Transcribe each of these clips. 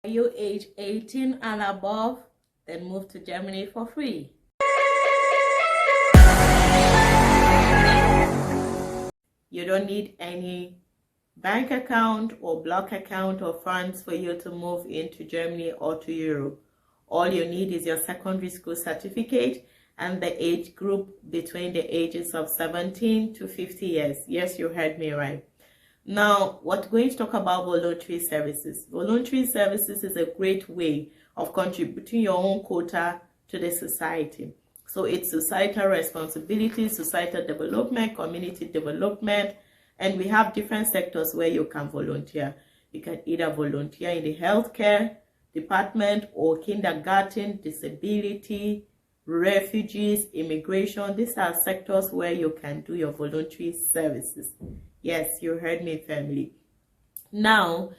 Are you age 18 and above? Then move to Germany for free. You don't need any bank account or block account or funds for you to move into Germany or to Europe. All you need is your secondary school certificate and the age group between the ages of 17 to 50 years. Yes, you heard me right. Now, we're going to talk about voluntary services. Voluntary services is a great way of contributing your own quota to the society. So it's societal responsibility, societal development, community development, and we have different sectors where you can volunteer. You can either volunteer in the healthcare department or kindergarten, disability, refugees, immigration. These are sectors where you can do your voluntary services. Yes, you heard me, family. Now,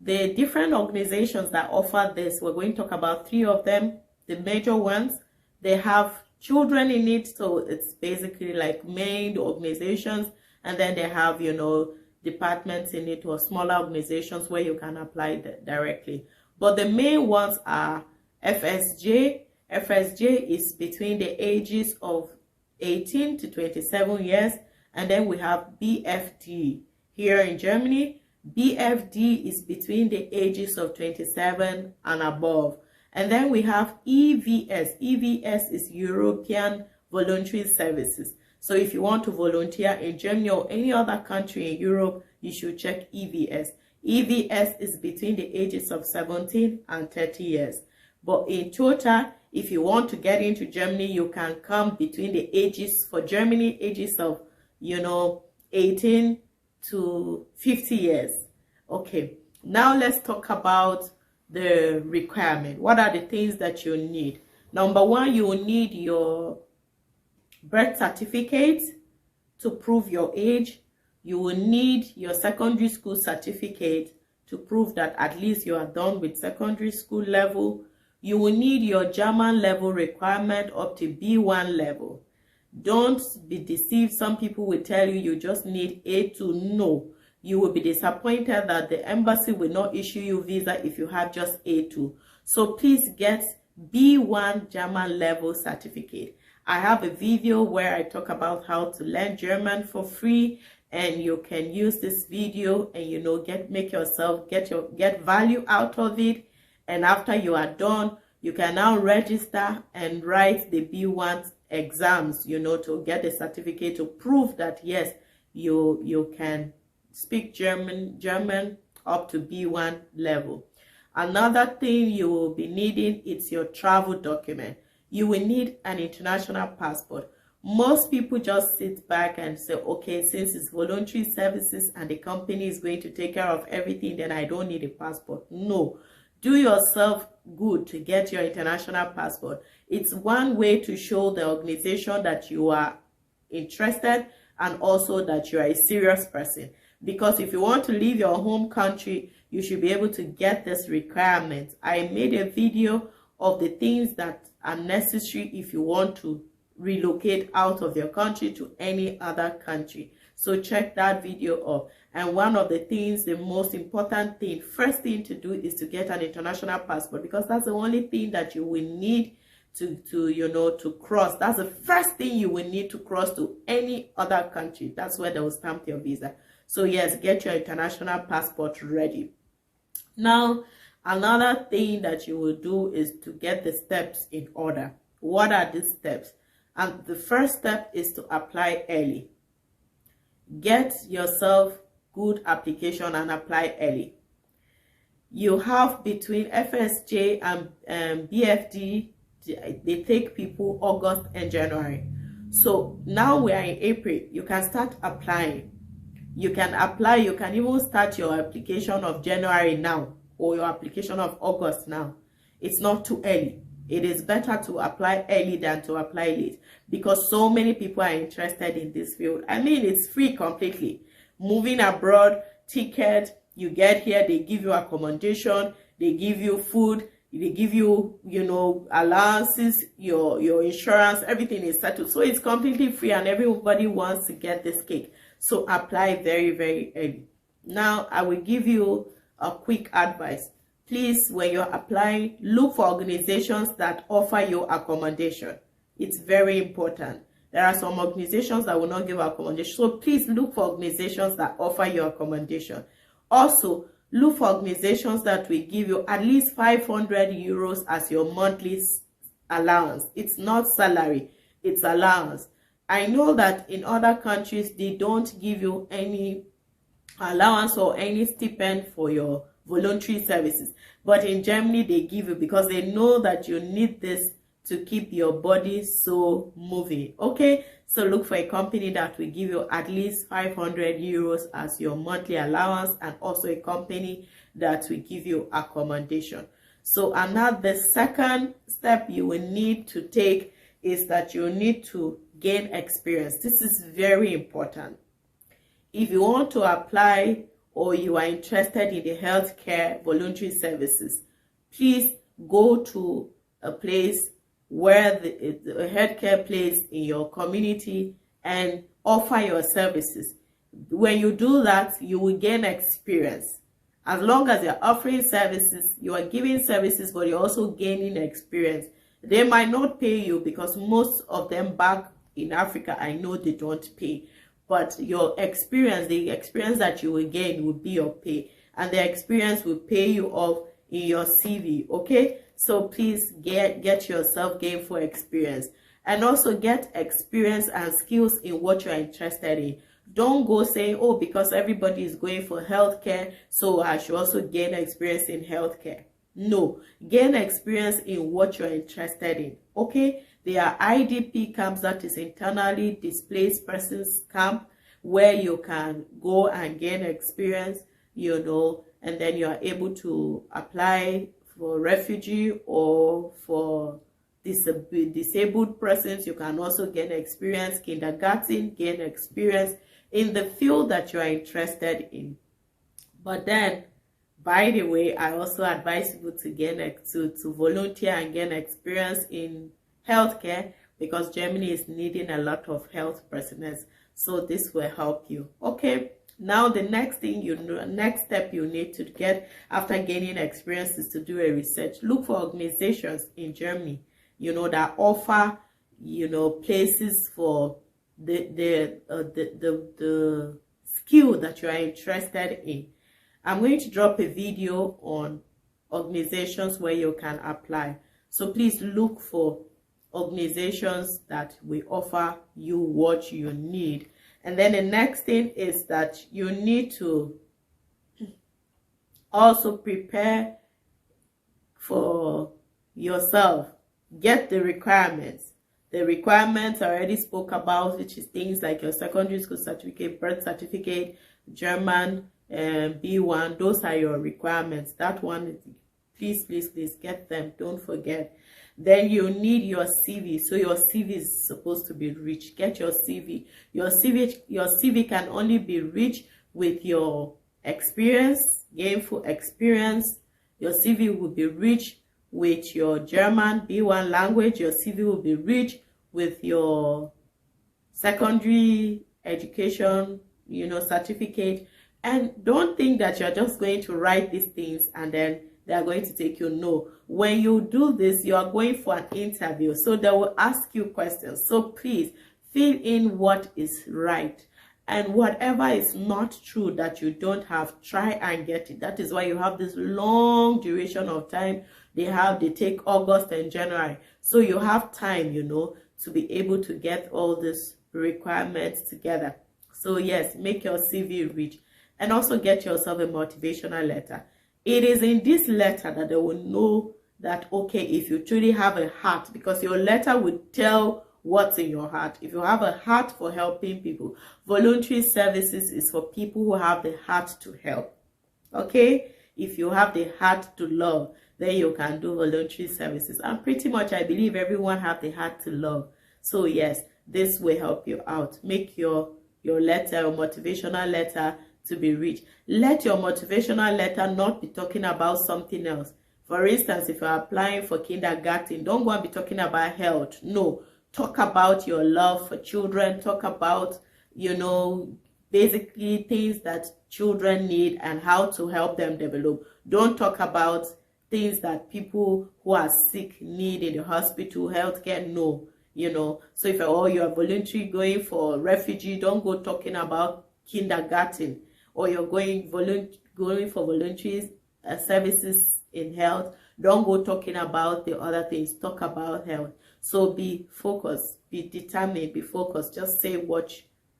the different organizations that offer this, we're going to talk about 3 of them. The major ones, they have children in it, so it's basically like main organizations, and then they have, departments in it or smaller organizations where you can apply directly. But the main ones are FSJ. FSJ is between the ages of 18 to 27 years. And then we have BFD here in Germany. BFD is between the ages of 27 and above. And then we have EVS. EVS is European Voluntary Services. So if you want to volunteer in Germany or any other country in Europe, you should check EVS. EVS is between the ages of 17 and 30 years. But in total, if you want to get into Germany, you can come between the ages, for Germany, ages of 18 to 50 years. Okay, now let's talk about the requirement. What are the things that you need? Number 1, you will need your birth certificate to prove your age. You will need your secondary school certificate to prove that at least you are done with secondary school level. You will need your German level requirement up to B1 level. Don't be deceived. Some people will tell you just need A2. No, you will be disappointed that the embassy will not issue you visa if you have just A2. So please get B1 German level certificate. I have a video where I talk about how to learn German for free, and you can use this video and get value out of it. And after you are done, you can now register and write the B1 exams, to get a certificate to prove that yes, you can speak German up to B1 level. Another thing you will be needing is your travel document. You will need an international passport. Most people just sit back and say, okay, since it's voluntary services and the company is going to take care of everything, then I don't need a passport. No. Do yourself good to get your international passport. It's one way to show the organization that you are interested and also that you are a serious person. Because if you want to leave your home country, you should be able to get this requirement. I made a video of the things that are necessary if you want to relocate out of your country to any other country. So check that video up. And one of the things, the most important thing, first thing to do is to get an international passport, because that's the only thing that you will need to cross. That's the first thing you will need to cross to any other country. That's where they will stamp your visa. So yes, get your international passport ready. Now, another thing that you will do is to get the steps in order. What are these steps? And the first step is to apply early. Get yourself good application and apply early. You have between FSJ and BFD, they take people August and January. So now we are in April. You can start applying. You can apply. You can even start your application of January now or your application of August now. It's not too early. It is better to apply early than to apply late, because so many people are interested in this field. I mean, it's free completely. Moving abroad, ticket, you get here, they give you accommodation, they give you food, they give you, allowances, your insurance, everything is settled. So it's completely free and everybody wants to get this cake. So apply very, very early. Now, I will give you a quick advice. please, when you're applying, look for organizations that offer you accommodation. It's very important. There are some organizations that will not give accommodation. So please look for organizations that offer you accommodation. Also, look for organizations that will give you at least 500 euros as your monthly allowance. It's not salary, it's allowance. I know that in other countries, they don't give you any allowance or any stipend for your voluntary services. But in Germany, they give you because they know that you need this to keep your body so moving. Okay, so look for a company that will give you at least 500 euros as your monthly allowance, and also a company that will give you accommodation. So another second step you will need to take is that you need to gain experience. This is very important. If you want to apply or you are interested in the healthcare voluntary services, please go to a place where the healthcare place in your community and offer your services. When you do that, you will gain experience. As long as you're offering services, you are giving services, but you're also gaining experience. They might not pay you because most of them back in Africa, I know they don't pay. But your experience, the experience that you will gain will be your pay. And the experience will pay you off in your CV, okay? So please get yourself gainful experience. And also get experience and skills in what you're interested in. Don't go saying, oh, because everybody is going for healthcare, so I should also gain experience in healthcare. No, gain experience in what you're interested in, okay? There are IDP camps, that is internally displaced persons camp, where you can go and gain experience, you know, and then you are able to apply for refugee or for disabled persons. You can also gain experience, kindergarten, gain experience in the field that you are interested in. But then, by the way, I also advise people to gain to volunteer and gain experience in healthcare, because Germany is needing a lot of health personnel. So this will help you. Okay. Now the next thing next step you need to get after gaining experience is to do a research. Look for organizations in Germany, you know, that offer, you know, places for the skill that you are interested in. I'm going to drop a video on organizations where you can apply. So please look for organizations that will offer you what you need. And then the next thing is that you need to also prepare for yourself. Get the requirements. The requirements I already spoke about, which is things like your secondary school certificate, birth certificate, German, B1. Those are your requirements. That one, please get them. Don't forget. Then you need your CV. So your CV is supposed to be rich. Get your CV. Your CV can only be rich with your experience, gainful experience. Your CV will be rich with your German B1 language. Your CV will be rich with your secondary education, you know, certificate. And don't think that you're just going to write these things and then they are going to take you. No. When you do this, you are going for an interview. So they will ask you questions. So please fill in what is right. And whatever is not true that you don't have, try and get it. That is why you have this long duration of time. They take August and January. So you have time, you know, to be able to get all these requirements together. So yes, make your CV rich. And also get yourself a motivational letter. It is in this letter that they will know that, okay, if you truly have a heart, because your letter will tell what's in your heart. If you have a heart for helping people, voluntary services is for people who have the heart to help. Okay? If you have the heart to love, then you can do voluntary services. And pretty much, I believe everyone have the heart to love. So yes, this will help you out. Make your letter, or motivational letter, to be rich. Let your motivational letter not be talking about something else. For instance, if you're applying for kindergarten, don't go and be talking about health. No, talk about your love for children. Talk about, you know, basically things that children need and how to help them develop. Don't talk about things that people who are sick need in the hospital, healthcare, no. So if you're voluntary going for refugee, don't go talking about kindergarten, or you're going for voluntary services in health, don't go talking about the other things. Talk about health. So be focused, be determined, be focused. Just say what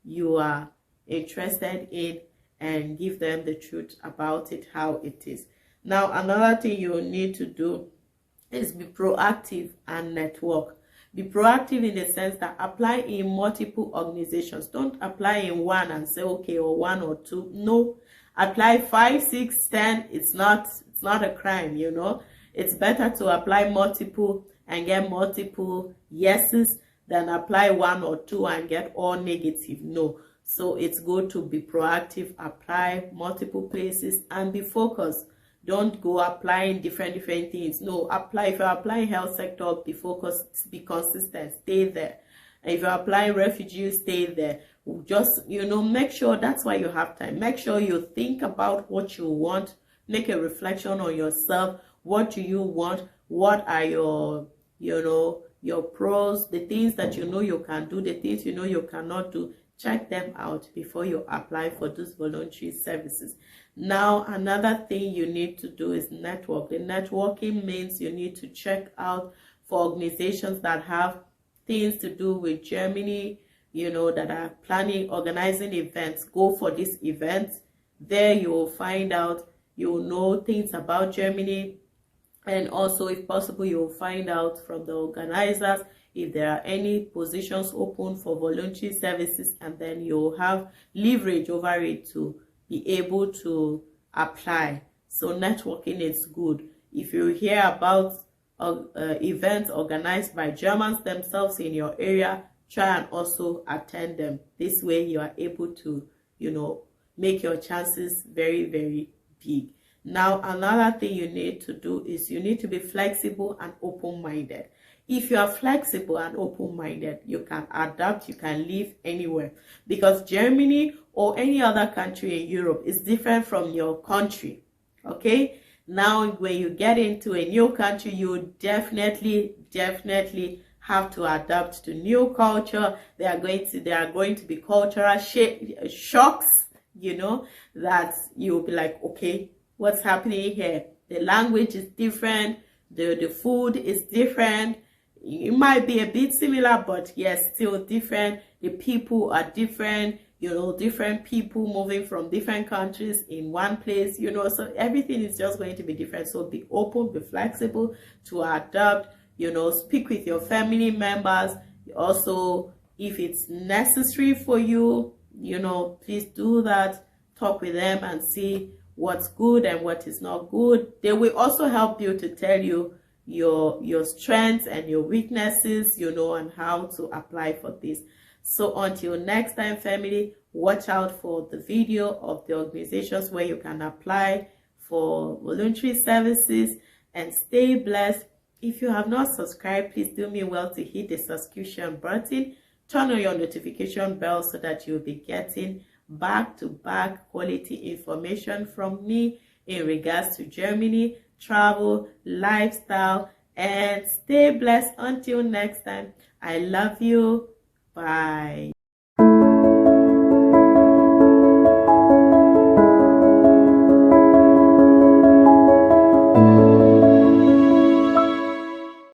you are interested in and give them the truth about it, how it is. Now, another thing you need to do is be proactive and network. Be proactive in the sense that apply in multiple organizations. Don't apply in one and say, okay, or one or two. No, apply 5, 6, 10. It's not a crime, It's better to apply multiple and get multiple yeses than apply 1 or 2 and get all negative. No. So it's good to be proactive, apply multiple places, and be focused. Don't go applying different things. No, apply. If you're applying health sector, be focused, be consistent, stay there. And if you're applying refugees, stay there. Just, make sure, that's why you have time. Make sure you think about what you want. Make a reflection on yourself. What do you want? What are your pros, the things that you can do, the things you cannot do. Check them out before you apply for those voluntary services. Now, another thing you need to do is network. The networking means you need to check out for organizations that have things to do with Germany, that are organizing events. Go for these events. There you will find out, you'll know things about Germany. And also, if possible, you will find out from the organizers if there are any positions open for voluntary services, and then you'll have leverage over it to be able to apply. So networking is good. If you hear about events organized by Germans themselves in your area, try and also attend them. This way you are able to, make your chances very, very big. Now, another thing you need to do is you need to be flexible and open-minded. If you are flexible and open-minded, you can adapt, you can live anywhere. Because Germany or any other country in Europe is different from your country. Okay? Now, when you get into a new country, you definitely have to adapt to new culture. There are going to be cultural shocks, that you'll be like, okay, what's happening here? The language is different, the food is different. It might be a bit similar, but yes, still different. The people are different, different people moving from different countries in one place, so everything is just going to be different. So be open, be flexible to adapt, speak with your family members. Also, if it's necessary for you, please do that. Talk with them and see what's good and what is not good. They will also help you to tell you your strengths and your weaknesses, and how to apply for this. So until next time, family, watch out for the video of the organizations where you can apply for voluntary services, and stay blessed. If you have not subscribed, please do me well to hit the subscription button, turn on your notification bell so that you'll be getting back-to-back quality information from me in regards to Germany, travel, lifestyle, and stay blessed until next time. I love you. Bye.